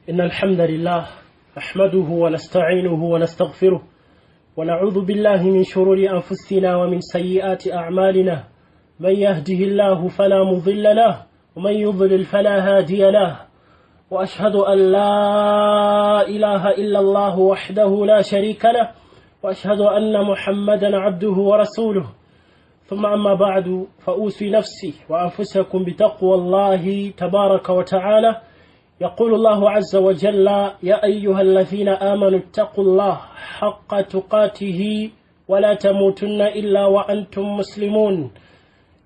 إن الحمد لله نحمده ونستعينه ونستغفره ونعوذ بالله من شرور أنفسنا ومن سيئات أعمالنا من يهده الله فلا مضل له ومن يضلل فلا هادي له وأشهد أن لا إله إلا الله وحده لا شريك له وأشهد أن محمدا عبده ورسوله ثم أما بعد فأوصي نفسي وأنفسكم بتقوى الله تبارك وتعالى. يقول الله عز وجل: يا أيها الذين آمنوا اتقوا الله حق تقاته ولا تموتن إلا وأنتم مسلمون.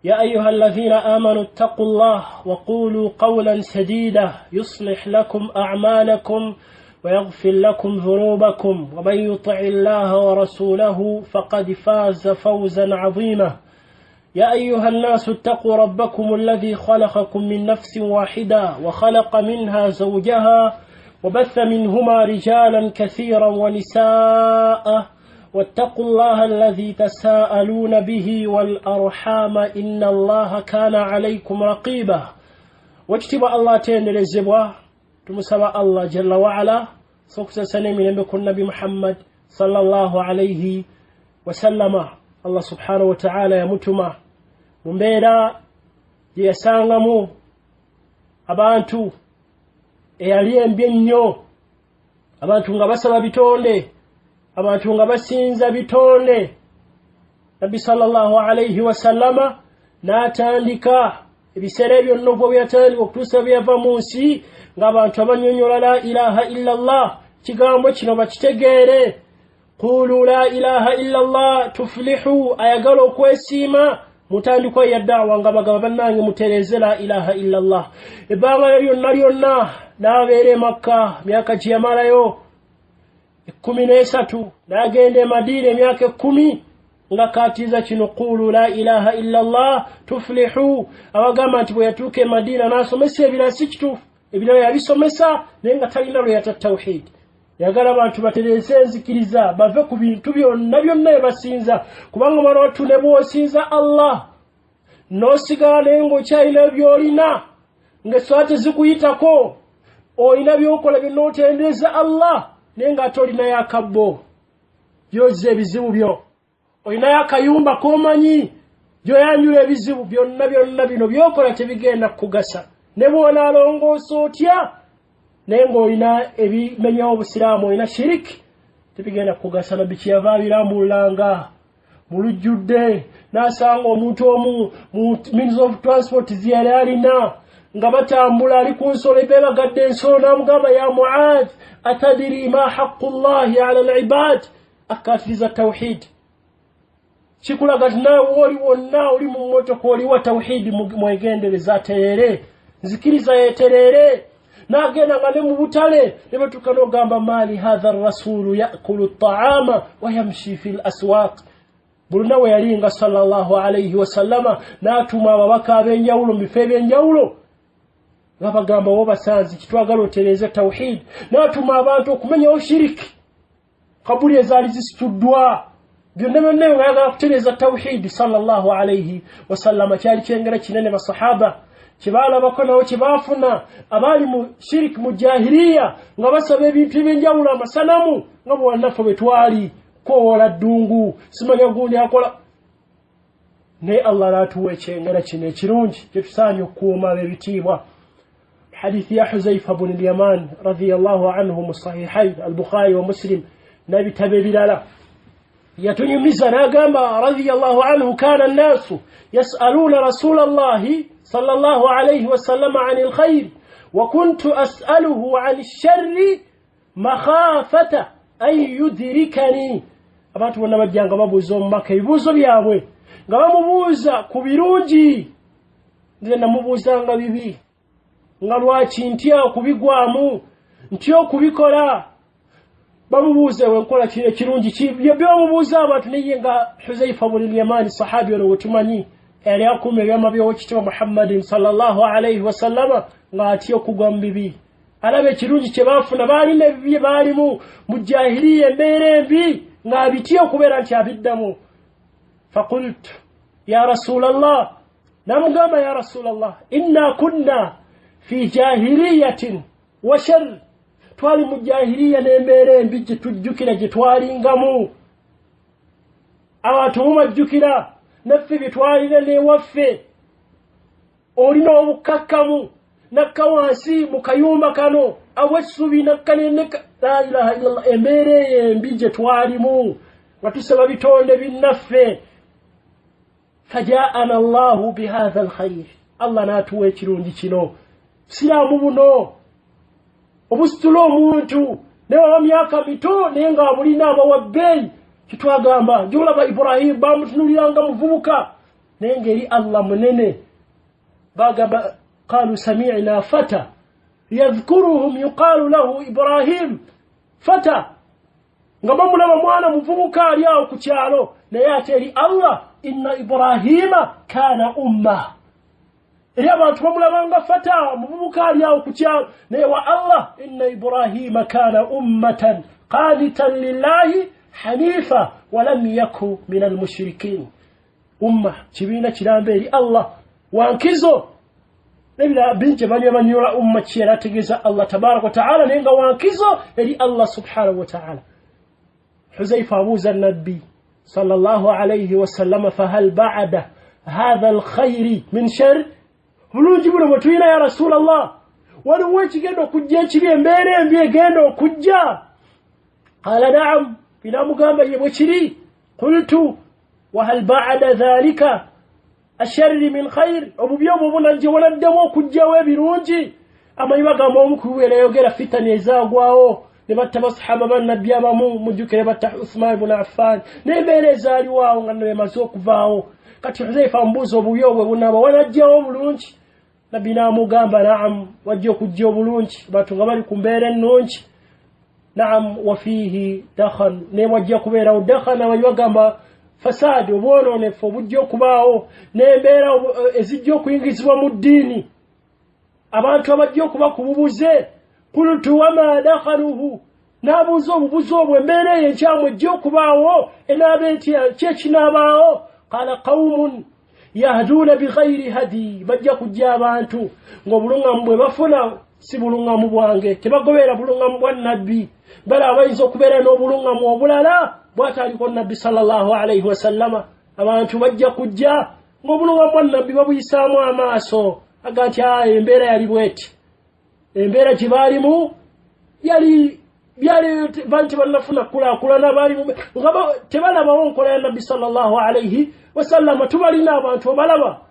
يا أيها الذين آمنوا اتقوا الله وقولوا قولا سديدا يصلح لكم أعمالكم ويغفر لكم ذنوبكم ومن يطع الله ورسوله فقد فاز فوزا عظيما. يا أيها الناس اتقوا ربكم الذي خلقكم من نفس واحدة وخلق منها زوجها وبث منهما رجالا كثيرا ونساء واتقوا الله الذي تساءلون به والأرحام إن الله كان عليكم رقيبا. واجتب الله تين الزبوة تمسوا الله جل وعلا سوكس سنمي نبكن نبي محمد صلى الله عليه وسلم. الله سبحانه وتعالى يمتما mumbeera yesangamu abantu eyali embi ennyo, abantu nga basaba bitonde, abantu nga basinza bitonde. Nabbi sallallahu alayhi wasallama n'atandika ebiseera byonna obwo byatandika okutuusa byava mu nsi ng'abantu abanyonyola la ilaha illa Allah. Kigambo kino bakitegeere, qulu la ilaha illa Allah tuflihu. Ayagala okwesiima mutandikwa ya da'wa nga bagaba bannange mutereze la ilaha illa Allah. Ebbanga lyonna n'abeera e Makka myaka gye yamalayo 13, n'agenda e Madina emyaka 10 nga kaatiza kino qulu la ilaha illa Allah tuflihu. Abagamba nti bwe yatuuka e Madina n'asomesa ebirala si kituufu, ebirala yabisomesa naye nga talina lwe yata tawhid. Yagala abantu batereze enzikiriza bave ku bintu byonna basinza, kubanga mwana wattu ne bw'osinza Allah n'osigala naye ng'okyalina by'olina ng'eswate zikuyitako, olina by'okola byonna otendereza Allah naye ng'ate olinayo akabbo by'ozza ebizibu byo, olinayo akayumba k'omanyi gy'oyanjula ebizibu. Byonna bino by'okola tebigenda kugasa ne bw'onaalongoosa otya naye ng'olina ebimenyawo obusiraamu, olina shiriki, tebigenda kugasa. Nabbi kyeyava abirambulanga mu lujjudde n'asanga omuntu omu mu means of transport ze yali alina nga batambula ali ku nsolo ebebagadde ensolo, n'amugamba ya Mu'adh atadiri ma haqqu llahi ala al-ibad. Akkaatiriza tawhid. Kikulaga nti naawe oli wonna oli mu mmotoka oli wa tawhidi mwegendereza atereere, nzikiriza yetereere. N'agenda nga ne mu butale ne batuuka n'ogamba maali hadha rasulu yakulu at-ta'ama wa yamshi fi al-aswaq. Buli nawe yalinga sallallahu alayhi wasallama n'atuma ababaka ab'enjawulo mu bifo eby'enjawulo nga bagamba wo basanzi kitwagala otereeze tawhid, n'atuma abantu okumenyawo shiriki, kabuli ezaali zisituddwa, byonna ng'ayagala kutereeza tawhid sallallahu alayhi wasallama. Kyali kyengera kinene basahaba kibaalabako nawo kibaafuna abaali mu shiriki mu jahiliya nga basaba ebintu eby'enjawulo, amasanamu nga bwannaffe bwe twali koola ddungu simanya gundi akola. Naye Allah n'atuwa ekyengera kino ekirungi kye tusaanye okukuuma ab'ebitiibwa. Hadithi ya Huzaifa bun al-Yaman radiyallahu anhu mu sahihayn al-Bukhari wa Muslim n'ebitabo ebirala yatunyumiza n'agamba radiyallahu anhu kana an-nasu yas'aluna rasulallahi صلى الله عليه وسلم عن الخير وكنت أسأله عن الشر مخافة أن يدركني. Abantu bonna bajjanga babuuza omubaka ebibuuzo byabwe nga bamubuuza ku birungi, nze namubuuzanga bibi nga lwaki ntya okubigwamu, ntya okubikola. Bamubuuze wenkola kino ekirungi byomubuuza abantu. Naye nga Huzaifa bun al-Yaman sahabi ono wetumanyi yali akuuma ebyama by'owekitiibwa Muhammadin sallallahu alayhi wasallama ng'atya okugwa mu bibi. Alaba ekirungi kye baafuna, baalina ebibi baalimu mu jahiliya, embeera embi ng'abitya okubeera nti abiddamu. Faqultu ya rasulallah, namugamba ya rasulallah, inna kunna fi jahiliyatin wa sharr twali mu jahiliya n'embeera embi gye tujjukira gye twalingamu abantu mumajjukira naffe bye twalina n'ewaffe olina obukakkamu nakka wansi mu kayumba kano aw'essubi nakkaneneka la ilaha illallah embeera eyo embi gye twalimu nga tusaba bitonde binnaffe fajaana allahu bihatha alkhayr allah n'atuwa ekirungi kino siraamu buno obusitula omuntu newawa myaka mito naye nga abulina abawabbeeyi kitwagamba gyolaba Ibrahim bamutunuliranga muvubuka naye ngeri Allah munene bagamba qalu sami'na fata yadhkuruhum yuqalu lahu Ibrahim fata nga bamulaba mwana muvubuka ali awo ku kyalo naye ate eri Allah inna Ibrahima kana umma eri abantu bamulabanga fata muvubuka ali awo ku kyalo naye wa Allah inna Ibrahima kana ummatan qanitan lillahi hanifa walam yaku min almushrikin umma kibina kiramberi Allah wankizo nebila binje bali abanyola umma kira tegeza Allah tabarak wa taala nenga wankizo eri Allah subhanahu wa taala Huzaifa abuza nabi sallallahu alayhi wa sallam fahal ba'da hadha alkhair min shar bulungi buno butwina ya rasul Allah wali wekigendo kujja kiri embere embi gendo kujja qala na'am ila mugamba yebwekiri qultu wa hal ba'da dhalika asharri min khair obubyobo bunanje waladdemo kujjawe birungi amayibaga mu kuwera yogera fitani ezagwawo ne batta sahaba ban nabbi abamu mujukire batta Uthman ibn Affan ne bereza ali wawo ngane mazo kuvaawo kati Huzaifa mbuzo obubyobo bunaba walajjawo bulungi nabbi namugamba na'am wajjo kujja bulungi batu ngabali kumbere nnungi نعم وفيه دخن نيوجه كبيرا ودخن ويوغamba fasadi obwononefu bujjo kubaawo n'embeera ezijjo kuyingizibwa mu ddiini abantu abajjo kuba kububuze qultu wama dakhaluhu nabuzo obubuzo obwo embeera eyo enkyamu ejjo kubaawo enaabeti kyekinabaawo qala qaumun yahduna bighayri hadi bajja kujja abantu ng'obulungamu bwe bafuna si bulungamu bwange tebagobera bulungamu bwa nabbi bala abayinza okubeera n'obulungamu obulala bwataliko nabbi sallallahu alayhi wasallama abantu bajja kujja ng'obulungamu bwa nabbi babuyisaamu amaaso agati embeera yali bweti embeera gye baalimu yali banti bannafuna kulaakulana baalimu nga tebalabawo nkola ya nabbi sallallahu alayhi wasallama tubalina abantu obalaba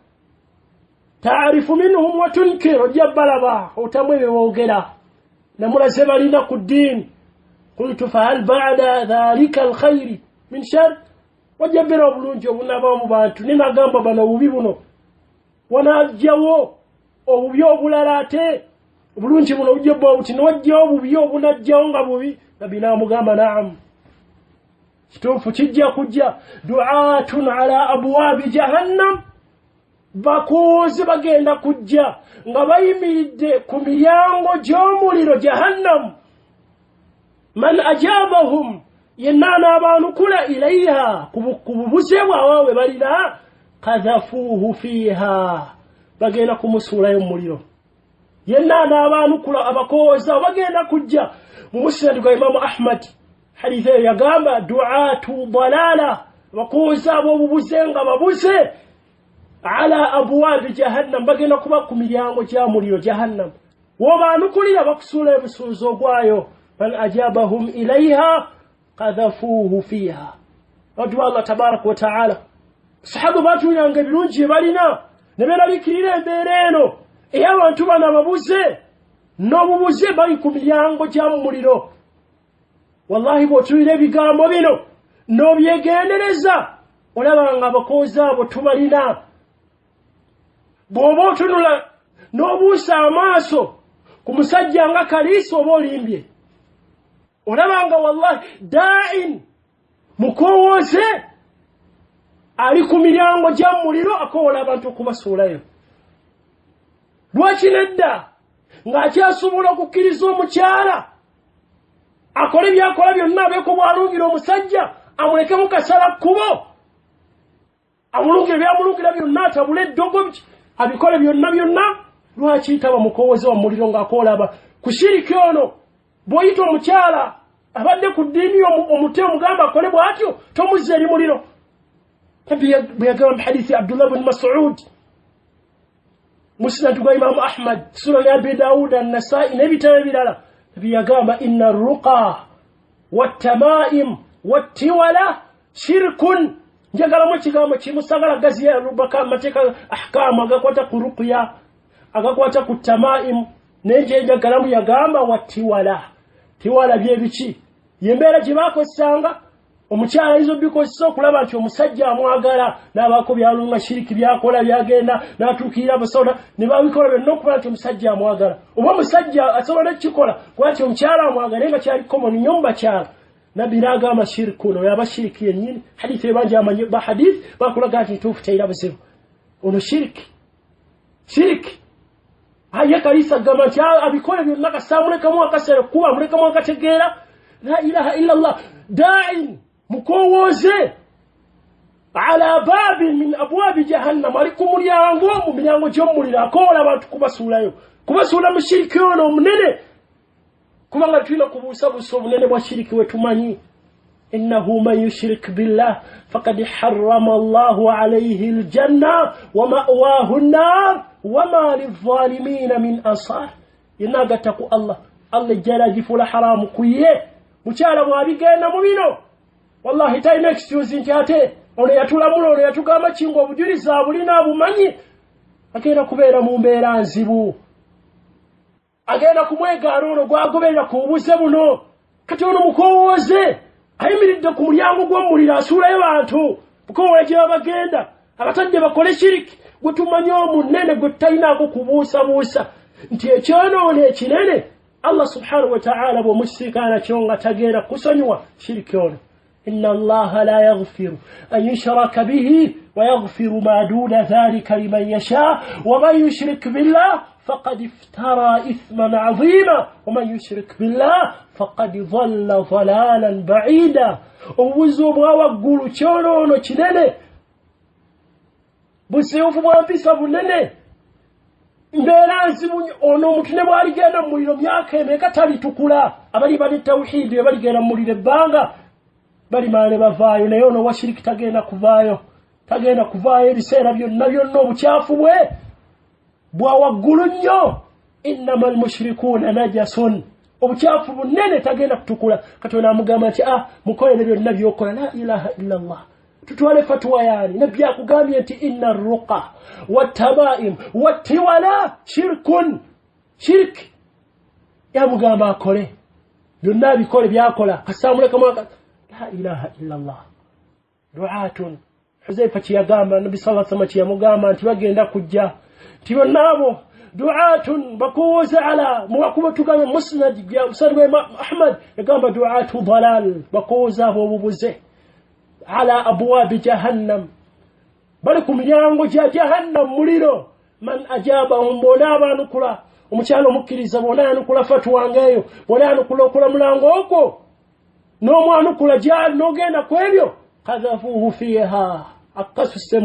taarifu minhum wa tunkiru jabbalaba otamwe boogera namulaze balina ku ddiini qultu fahal ba'da dhalika alkhayri min shar wajabira obulungi obunaba mu bantu ninagamba bano obubi buno wanajjawo obubi obulala ate obulungi buno bujjabwa obuti newajjawo obubi obunajjawo nga bubi nabbi namugamba na'am kituufu kijja kujja du'atun ala abwabi jahannam bakozi bagenda kujja nga bayimiridde ku miryango gy'omuliro jahannam man ajabahum yenana abantu kula ilayha kububuze bwawe balina kadhafuhu fiha bagenda kumusulayo muliro yenana abantu kula abakoza bagenda kujja mu musnad gwa Imam Ahmad hadith yagamba du'atu dalala bakoza abo bubuzenga babuze ala abwab jahannam bagenda kuba ku miryango gya muliro jahannam wobantu kulira bakusula ebusuzo gwayo man ajabahum ilayha qadhafuhu fiha wadu Allah tabarak wa ta'ala sahaba batu yange birungi balina nebera likirira embeera eno abantu bana babuze nobubuze bali ku miryango gya muliro wallahi botulira ebigambo bino nobyegendereza olabanga abakoza abo tubalina bwoba otunula n'obuusa amaaso ku musajja nga kaliisa oba olimbye olabanga wallahi da'in mukowooze ali ku miryango gya muliro akoola abantu okubasuulayo lwaki nedda ng'akyasobola okukkiriza omukyala akole byakola byonna abeeko bw'alungira omusajja amulekemu kasala kkubo amulungire byamulungira byonna atabule eddogo abikole byonna lwaki taba mukowooze wa muliro ng'akoola kushiriki ono boyito omukyala abadde ku ddiini omute omugamba akole bw'atyo tomuzza eri muliro. bwe yagamba mu hadithi Abdullah bin Mas'ud musnad gwa Imam Ahmad sura ya Abi Dawud an-Nasa'i n'ebitabo ebirala bwe yagamba inna ar-ruqa wat-tama'im wat-tiwala shirkun. njagala mu kigambo kimusagala gazi ya rubaka amateeka ahkam agakwata ku ruqya agakwata ku tama'im n'enje njagala mu yagamba wat-tiwala. tiwala bye biki yembeera gye bakozesanga omukyala izo bikozesa okulaba nti omusajja amwagala n'abaako byalunga shiriki byakola byagenda n'atuukirira abasoda ne babikola byonna okuba nti omusajja amwagala oba omusajja asobola ekikola kuba nti omukyala amwagala nga kyali komoni nnyo mu bakyala. nabbi n'agamba shiriki ono yaba shiriki yennyini. hadithi ebanja amanyi ba hadithi bakulaga nti ntuufu teyira buzibu ono shiriki aye kalisa agamba nti abikole byonna kasamulekamu akaseera kuba mulekamu akategeera la ilaha illa Allah da'in mukowoze ala babi min abwabi jahannam ali ku mulyango mu milyango gy'omuliro akoola abantu kubasuula mu shiriki ono omunene kubanga tulina kubuusabuusa obunene bwa shiriki we tumanyi. innahu man yushrik billah faqad harrama Allahu alayhi aljanna wa ma'wahu an-nar wa ma lidh-dhalimin min ansar. yenagatta ku Allah jala gifula haramu kuye mukyala bw'abigenda mu bino wallahi talina excuse nti ate ono yatulamula ono yatugamba kinga obujulizi abulina abumanyi agenda kubeera mu mbeera nzibu agenda kumwegaana ono gwagoberera ku bubuze buno. kati ono mukowooze ayimiridde ku mulyango gw'omuliro asuulayo bantu mukowoola gye babagenda abatadde bakole shiriki gwe tumanyi omunene gwe tutalinaako kubuusabuusa nti ekyonoono ekinene Allah subhanahu wa ta'ala bw'omusirikana kyo nga tagenda kusonyiwa shiriki ono. inna Allaha la yaghfiru an yushraka bihi wa yaghfiru ma duna dhalika liman yasha wa man yushrik billah faqad iftara ithman 'azima wa man yushrik billah faqad dhalla dhalalan ba'ida. obubuzi obwawaggulu kyonoono kinene busiufu bwa mpisa bunene mbeera nzibu ono omuntu ne bw'aligenda mu muliro myaka emeka talitukula. abali bali tawhidi baligenda mu muliro ebbanga balimala ne bavaayo naye ono washiriki tagenda kuvaayo ebiseera byonna obukyafu bwe bwawaggulu nnyo. innama almushrikuuna najasun obukyafu bunene tagenda kutukula. katonda amugamba nti mukolere byonna byokola la ilaha illa Allah. tutwale fatwa yani nabbi akugambye nti inna ar-ruqa wat-tabaim wat-tiwala shirk yamugamba akole byonna bikole byakola kasamuleka mwaka la ilaha illa Allah. du'atun Huzaifa kiyagamba nabbi sallallahu alaihi wasallam kiyamugamba nti bagenda kujja nti bonnabo du'atun bakuza ala muwakuba tugabe musnad ya usarwe Ahmad yagamba du'atu dalal bakuza obubuze ala abwabi jahannam bali ku milyango gya jahannam muliro. man ajabahum bonabanukula omukyalo mukkiriza bonanukula fatwa ngeyo bonanukula okula mulango ogwo n'omwanukula gyali n'ogenda ku ebyo kadhafuhu fiha akasuse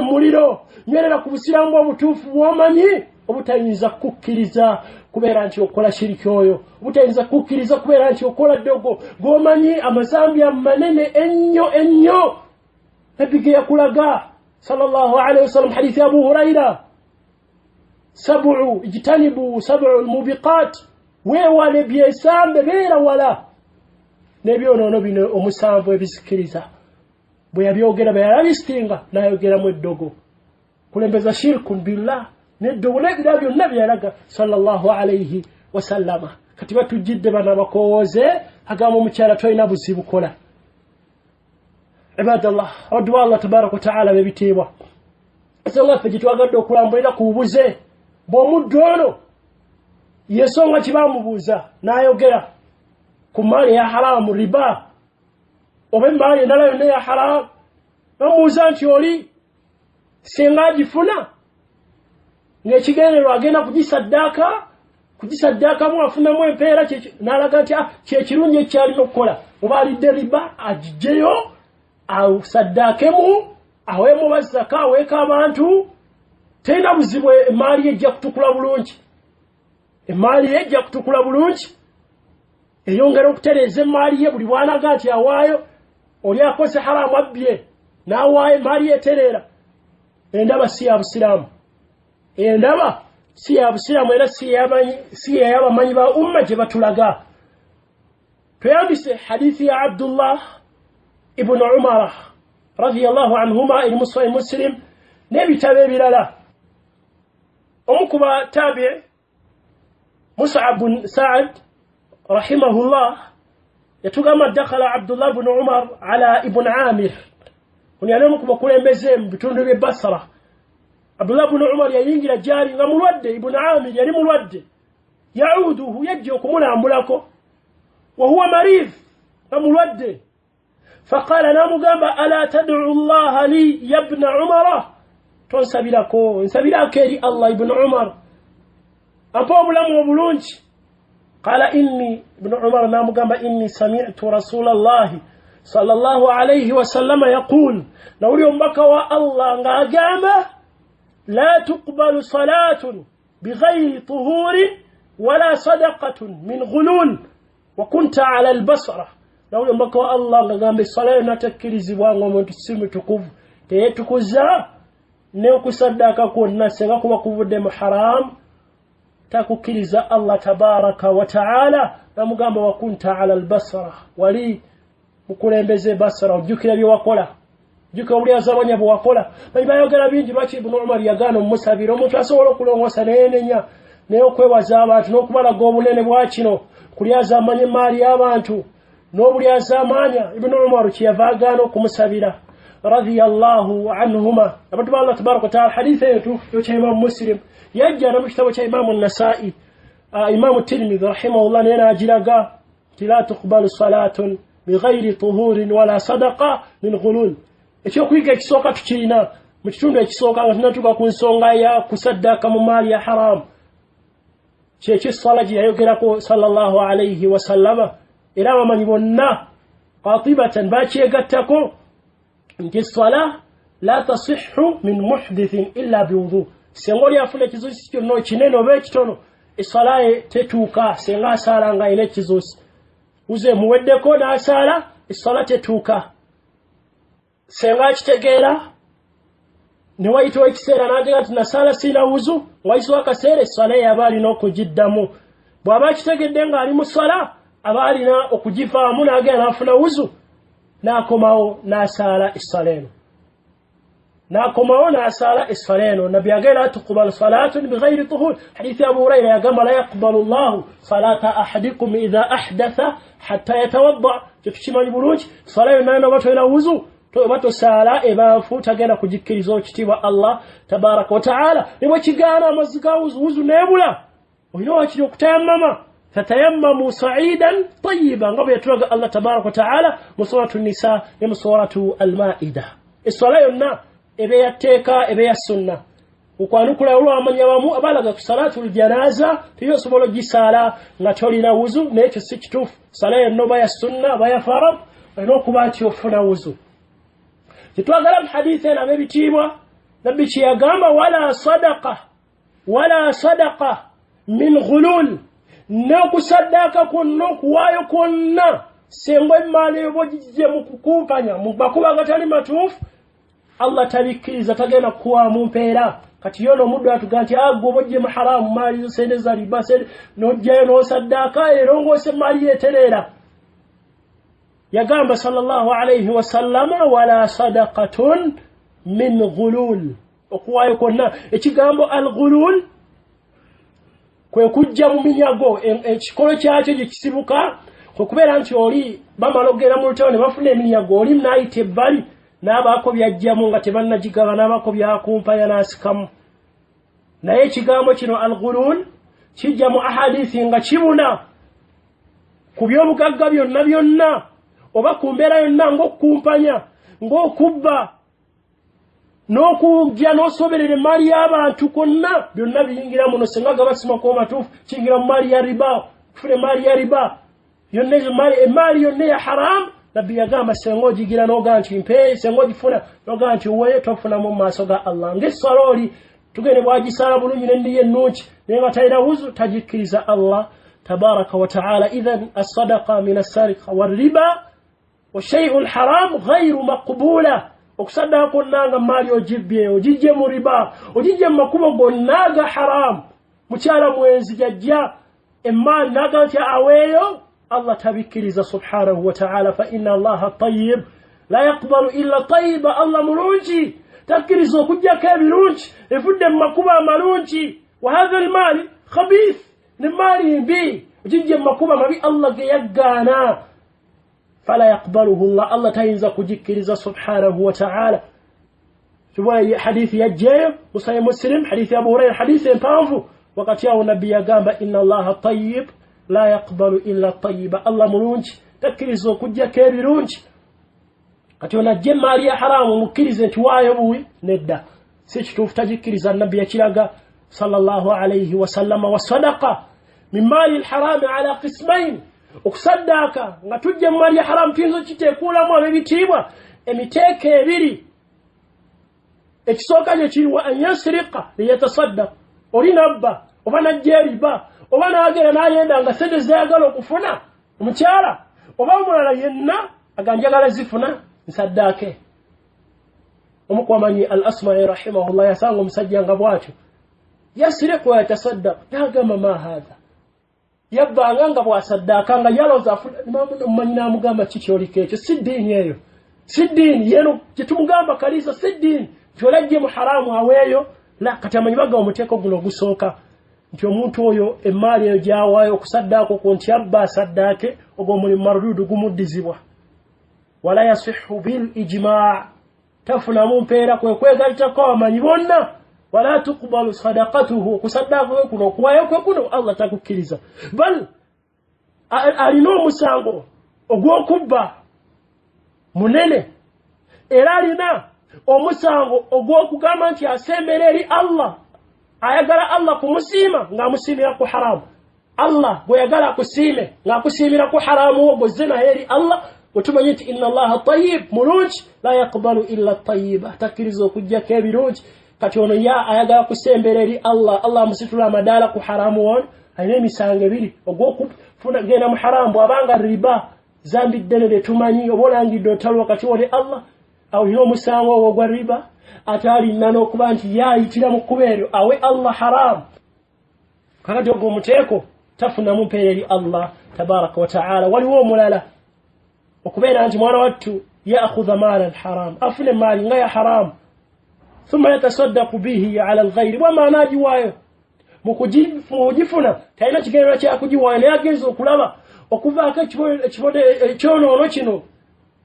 muliro nywerera ku busiramu obutuufu bw'omanyi obutayinza kukkiriza kubeera nti okola shiriki oyo obutayinza kukkiriza kubeera nti okola ddogo g'omanyi amazambi amanene ennyo nabbi yakulaga sallallahu alayhi wasallam hadithi Abu Huraira ijtanibu sab'u al-mubiqat weewale byesambe beera wala n'ebyonoono bino omusanvu ebizikiriza. bwe yabyogera bwe yalabistinga n'ayogeramu eddogo kulembeza shirkun billah n'eddogo n'ebira byonna bye yalaga sallallahu alayhi wasallama. kati batujjidde bana bakowooze agamba omukyala tolina buzibu kola. ibadallah abaddu ba Allah tabaraka wa ta'ala bebitiibwa ensonga ffe gitwagadde okulambulira ku bubuze bw'omuddu ono yensonga kibamubuuza n'ayogera ku maali ya haramu riba oba emaali endala yonna ya haramu bamubuuza nti oli singa agifuna ng'ekigendererwa agenda kugisaddaakamu afunamu empeera n'alaga nti kyekirungi ekyalina okukola oba alidde riba agiggyeyo asaddaakemu aweemu bazzaka aweeka abantu terina buzibu emaali ejja kutukula bulungi. emaali ejja kutukula bulungi eyongera okutereza emaali ye buli bwanaga nti awaayo oli akoze haramu abbye n'awaayo emaali eterera endaba si ya busiraamu endaba si ya busiraamu era si y'abamanyi ba umma gye batulaga tuyambise hadithi ya Abdullah ibn Umar radiyallahu anhuma eri mu Sahih Muslim n'ebitabo ebirala omukuba tabi' Mus'ab bin Sa'd rahimahullah yatugamba dakhala Abdullah ibn Umar ala ibn Amir kunyale omukuba kulembeze mu bitundu by'e Basra Abdullah ibn Umar yayingira jali nga mulwadde ibn Amir yali mulwadde yauduhu yajja okumulambulako wa huwa marid nga mulwadde faqala namugamba ala tad'u Allah li ya ibn Umar tonsabirako nsabirako eri Allah ibn Umar ampa obulamu obulungi qala inni ibn Umar namugamba inni sami'tu Rasulullah sallallahu alayhi wa sallam yaqul nawli umbaka wa Allah nga agamba لا تقبل صلاة بغير طهور ولا صدقة من غلول وكنت على البصرة لو يمكو الله قام بالصلاة نتكرز وانغو من تسمى تكوف تيتكوزا نيوكو صدقا كون سيغاكو وكوف دم حرام تاكو كرز الله تبارك وتعالى نمو قام وكنت على البصرة ولي مكولين بزي بصرة وجوكي لبي وقولا juka uli azabanya bwakola bali bayogera bingi lwaki ibn Umar yagano musabiro omuntu asobola okulongosa nenenya neyo kwebaza abantu n'okubala gobunene bwa kino kuli azamanya mali y'abantu n'obuli azamanya ibn Umar kiyavagano okumusabira radiyallahu anhuma abantu ba Allah tabaraka taala hadith yetu yo Imam Muslim yajja na kitabo cha Imam an-Nasa'i Imam Tirmidhi rahimahullah nena ajiraga la tuqbalu salatun bighayri tuhurin wala sadaqa min ghulul ekyo kwiga ekisooka tukirina mu kitundu ekisooka nga tunatuka ku nsonga ya kusaddaka mu maali ya haram kyekyo sala gye yayogerako sallallahu alayhi wa sallama era abamanyi bonna qatibatan bakyegattako nti sala la tasihhu min muhdithin illa biwudu senga oli afuna ekizuusi kyonna ekinene oba ekitono esala tetuuka senga asaala nga ina ekizuusi uze muweddeko n'asaala esala tetuuka senga kitegeera ne wayitwa ekiseera n'agera nti nasala sina wuzu wayiswa akaseera essala yaba alina okugiddamu bw'aba kitegedde ng'ali mu ssala aba alina okugivaamu n'agenda n'afuna wuzu n'akomawo n'asaala essala eno nabbi agenda tuqbalu salatun bighayri tuhur hadithi Abu Hurayra yagamba la yaqbalu Allahu salata ahadikum idha ahdatha hatta yatawadda tukimanyi bulungi sala yonna eno batolina wuzu bato sala ebafu tagenda kujikkiriza okitibwa Allah tabaraka wa taala nebwe kigaana amazzi wuzu nebula olina wakiri okutayammama fatayammamu sa'idan tayyiban nga bwe yatulaga Allah tabaraka wa taala mu suratu nisa ne mu suratu al-maida essala yonna ebe yatteeka ebe ya sunna okwanukula olwamanya bamu abalaga ku salatul janaza teyosobola ogisaala nga tolina wuzu n'ekyo si kituufu sala yonna ba ya sunna ba ya farad olina okuba nti ofuna wuzu kitwagala mu hadithi ena ab'ebitiibwa nabbi kyeyagamba wala sadaqa min ghulul n'okusaddaaka kwonna okuwaayo kwonna senga emaali ebo gijje mu kukumpanya mu makubo agatali matuufu Allah tabikkiriza tagenda kukuwaamu mpeera kati yono omuddu atuga nti agwe oba ojje mu haramu maali zosendeza riba n'ojjayo n'osaddaaka erongoose emaali yeetereera yagamba sallallahu alayhi wa sallama wala sadaqatun min ghulul okuwaayo kwonna ekigambo al ghulul kwe kujja mu minyago ekikolo kyakyo gye kisibuka kwe kubeera nti oli bamala okugenda mu lutalo ne bafuna eminyago oli n'ayita ebbali n'abaako byajjamu nga tebannagigaba n'abaako byakumpanya n'asikamu naye ekigambo kino al ghulul kijja mu ahadithi nga kibuna ku by'obugagga byonna oba ku mbeera yonna ng'okukumpanya ng'okubba n'okujja n'osoberera emaali y'abantu kwonna byonna biyingira muno senga gabasimaku matuufu kiyingira mu maali ya riba kufuna emaali ya riba yonna ezo emaali yonna ya haramu nabbi yagamba senga ogigira n'ogaa nti mpeeyi senga ogifuna n'ogaa nti uweeyo tofunamu mu maaso ga Allah ng'essala oli tugende bwagisala bulungi nendiye ennungi naye nga talina wuzu tagikkiriza Allah tabaraka wa ta'ala. Idhan as-sadaqa min as-sariqa war-riba wa shay'un haram ghayru maqbula. Okusaddaqa konnanga maali ogibbye ogijje mu riba ogijje mu makubo gonnaga haram mukyala mwenzi jajja emmaali naga nti aweeyo Allah tabikkiriza subhanahu wa ta'ala. Fa inna Allaha tayyib la yaqbalu illa tayyiba. Allah mulungi takkiriza okujjako ebirungi evudde mu makubo amalungi. Wa hadha al-maali khabith ne maali mbi ogijje mu makubo amabi Allah ge yaggaana فلا يقبله الله تينزا كجكريزا سبحانه وتعالى. شوفوا حديث يجي وصحيح مسلم حديث ابو هريره حديث ينفعه وقت يا النبي قال ان الله طيب لا يقبل الا الطيب. الله مرونج تكريزو كجا كبيرونج كاتيونا جماليا حرام مكريزه توايو بوي ندا سيش تفتجكريزا النبي يكيراغا صلى الله عليه وسلم والصدقه من مال الحرام على قسمين. Okusaddaka nga tujje mu mali haram tinzo kiteekulamu ab'ebitiibwa emiteeko ebiri. Ekisooka kye kiri wa an yasriqa liyatasaddaq. Oli nabba oba najja eriba oba n'agenda n'ayenda nga sente zayagala okufuna omukyala oba omulala yenna aganjagala zifuna nsaddaake. Omu kwamanyi al-Asma'i rahimahullah yasanga omusajja nga bw'atyo yasriqu wa yatasaddaq yagamba ma hadha yabbanga nga bwasaddaka nga yaloza afuna mumanyina amugamba kikyoliko ekyo si ddiini eyo si ddiini yeno kitumugamba kalisa si ddiini kyolajje mu haramu aweeyo la kati amanyi baga omuteeko guno gusooka nti omuntu oyo emmaali eyo gyawaayo okusaddaako ku nti yabba asaddaake ogwo mulimu marududu gumuddizibwa. Wala yasihu bil ijmaa tafunamu mpeera kwe kwegalitako amanyi bonna. Wala tuqbalu sadaqatuhu kusaddaqa kuno kuwayo kuno Allah takukkiriza. Bal alina omusango ogw'okubba munene era alina omusango ogw'okugamba nti asembera eri Allah ayagala Allah kumusiima ng'amusiimira ku haramu. Allah bweyagala akusiime ng'akusiimira ku haramu ogwo zina eri Allah otumanyi nti inna Allaha tayyib mulungi la yaqbalu illa tayyiba takkiriza okujjako ebirungi. Kati ono ya ayagala kusembera eri Allah amusitula amadaala ku haramu won alina emisango ebiri ogw'okufuna genda mu haramu abanga riba zambi ddene lye tumanyi oba olangidde otalo wakati woli Allah alina omusango ogwo gwa riba ate alina n'okuba nti yaayitira mu kkubo eryo awe Allah haramu. Kakati ogwo omuteeko tafunamu mpeera eri Allah tabaraka wa ta'ala. Waliwo omulala okubeera nti mwana wattu ya'khudha maalan haram afune maali nga ya haramu ثم يتصدق به على الغير وما ناجواyo mukujifuna taina kigero kya kujiwayo naye agenza okulaba okuvaako ekyonono kino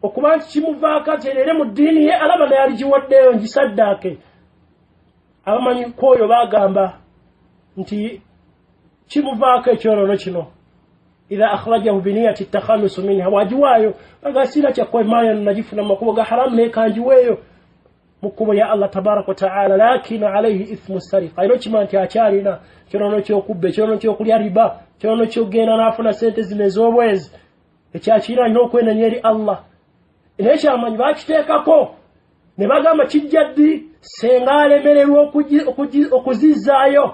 okuba nti kimuvaako aterere mu ddiini ye alaba naye aligiwaddeyo ngisaddaake. Abamanyi kwoyo bagamba nti kimuvaako ekyonono kino idha akhrajahu biniyati takhallusu minha wajiwayo bagasira kyakwemayo najifuna makubo ga haramu naye kanjiweeyo mukubo ya Allah tabarak wa ta'ala. Lakini alayhi ithmu sariqa ilo chimanti akyalina kyono kyokubbe kyono kyokulya riba kyono kyogenda nafuna sente zine z'obwezi ekyakira ino okwenenya eri Allah. Nekyo amanyi bakiteekako ne bagamba kijjaddi senga alemererwa okuzizaayo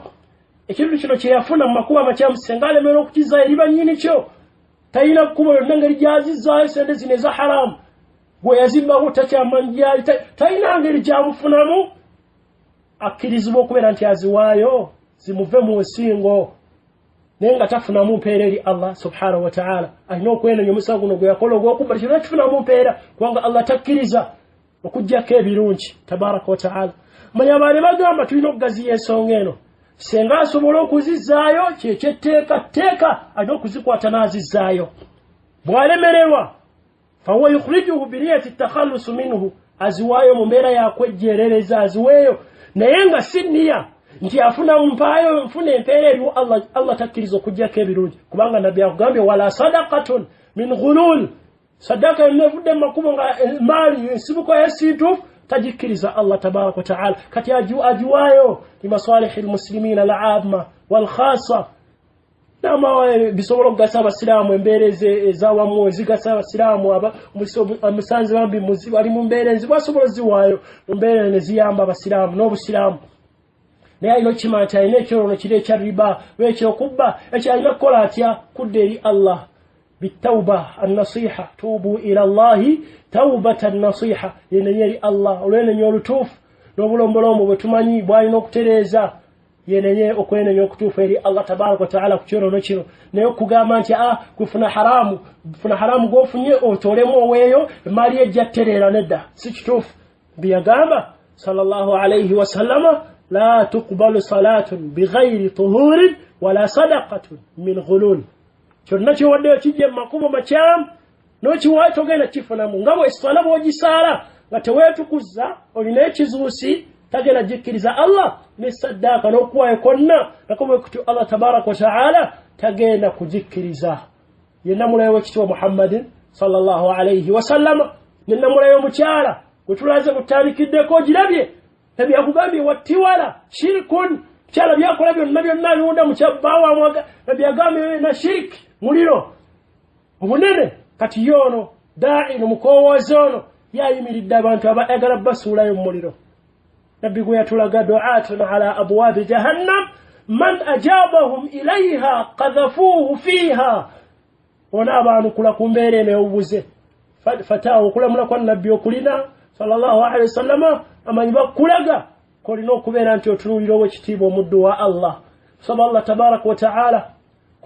ekintu kino kye yafuna mu makubo amakyamu senga alemererwa okukizaayo eriba nnyini kyo talina kkubo yonna ngeri gyazizaayo sente zine za haramu. Bwe yazimbawo takyamanyi talina ngeri gyamufunamu akkirizibwa okubeera nti aziwaayo zimuve mu nsingo naye nga tafunamu mpeera eri Allah subhanahu wa ta'ala. Alina okwenenya omusango guno gwe yakola ogw'okubba kino kifunamu mpeera kubanga Allah takkiriza okujjako ebirungi tabaraka wa ta'ala. Manya abaali bagamba tulina okugaziya ensonga eno senga asobola okuzizaayo kyekyeteeka alina okuzikwata n'azizaayo. Bw'alemererwa fahuwa yukhrijuhu biniyati takhallusu minhu aziwaayo mu mbeera yakwejjeerereza aziweeyo naye nga si nniya nti afuna mpaayo nfuna empeera eriwo Allah takkiriza okujjako ebirungi kubanga nabbi akugambye wala sadaqatun min ghulul sadaka yonna evudde mu makubo nga maali ensibuko y'esintuufu tagikkiriza Allah tabaraka wa ta'ala. Kati ajiwaayo limasalihi almuslimina al'amma walkhassa nama bisobola okugasa abasiraamu embeera ez'awamu ezigasa abasiraamu omusanzi bambi bali mu mbeera enzibu asobola ziwaayo mu mbeera ne ziyamba abasiraamu n'obusiraamu. naye ino kimanta ine kyorono kire kya riba wekyo kubba ekyalina kukola atya kudda eri Allah بالتوبة النصيحة توبوا إلى الله توبة النصيحة ينيري الله ولين يولتوف نوبلومبلومو بتماني بواي نوكتريزا ينيري أكوين يوكتوف يري الله تبارك وتعالى كتيرو نشيرو نيوكو غامانتي كفنا حرام غوفني أو تولمو ويو ماريا جاتريرا ندى سيكتوف بيغاما صلى الله عليه وسلم لا تقبل صلاة بغير طهور ولا صدقة من غلول kyonna kiwaddeyo kijja makubo makyam n'okiwayo togenda kifunamu nga bw'esala bw'ogisala nga teweetukuza olina ekizuusi tagenda jikkiriza Allah ne saddaaka n'okuwayo konna nako bwe kuti Allah tabaraka wa ta'ala tagenda kujikkiriza yenna mulayo w'ekitiibwa Muhammadin sallallahu alayhi wa sallama yenna mulayo mukyala gwe tulaze kutandikideko girabye ebyakugambye wattiwala shirkun kyala byakola byonna biwunda mukyabbaawa mwaga ebyagambye na shirki muliro obunene kati yono da'i nomukowooza ono yayimiridde abantu abayagala basuulayo mu muliro nabbi gwe yatulaga du'atun ala abwaabi jahannam man ajabahum ilayha qadhafuhu fiha ona abantu kula ku mbeera eno obuze fataawo okulamula kwa nabbi okulina sallallahu alaihi wasallam amanyi bakulaga kolina okubeera nti otunuulira ow'ekitiibwa omuddu wa Allah saba Allah tabaraka wa ta'ala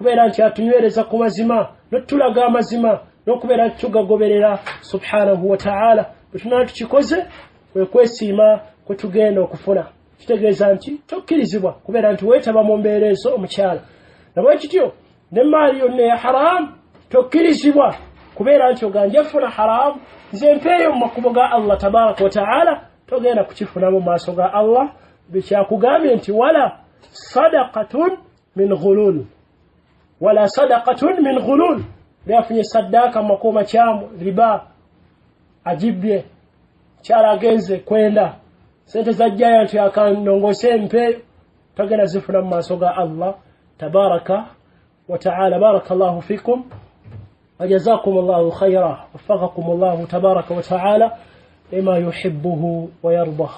kubeera nti atunywereza ku mazima n'otulaga amazima n'okubeera nti tugagoberera subhanahu wa ta'ala bwe tukikoze kwe kwesiima kwe tugenda okufuna kitegeeza nti tokkirizibwa kubeera nti weetaba mu mbeera ezo omukyala nabwe kityo ne maali yonna ya haramu tokkirizibwa kubeera nti oganja funa haramu nze mpeeyo mu makubo ga Allah tabaraka wa ta'ala togenda kukifuna mu maaso ga Allah bekyakugambye nti wala sadaqatun min ghulul ولا صدقة من غلول لأفني صداقة مقومة شام ربا عجيبية شارع جنزة كويندا سنتزجايا انتو يكان نونغوسين بي تغنى زفنا ما سوغا الله تبارك وتعالى بارك الله فيكم وجزاكم الله خيرا وفقكم الله تبارك وتعالى لما يحبه ويرضاه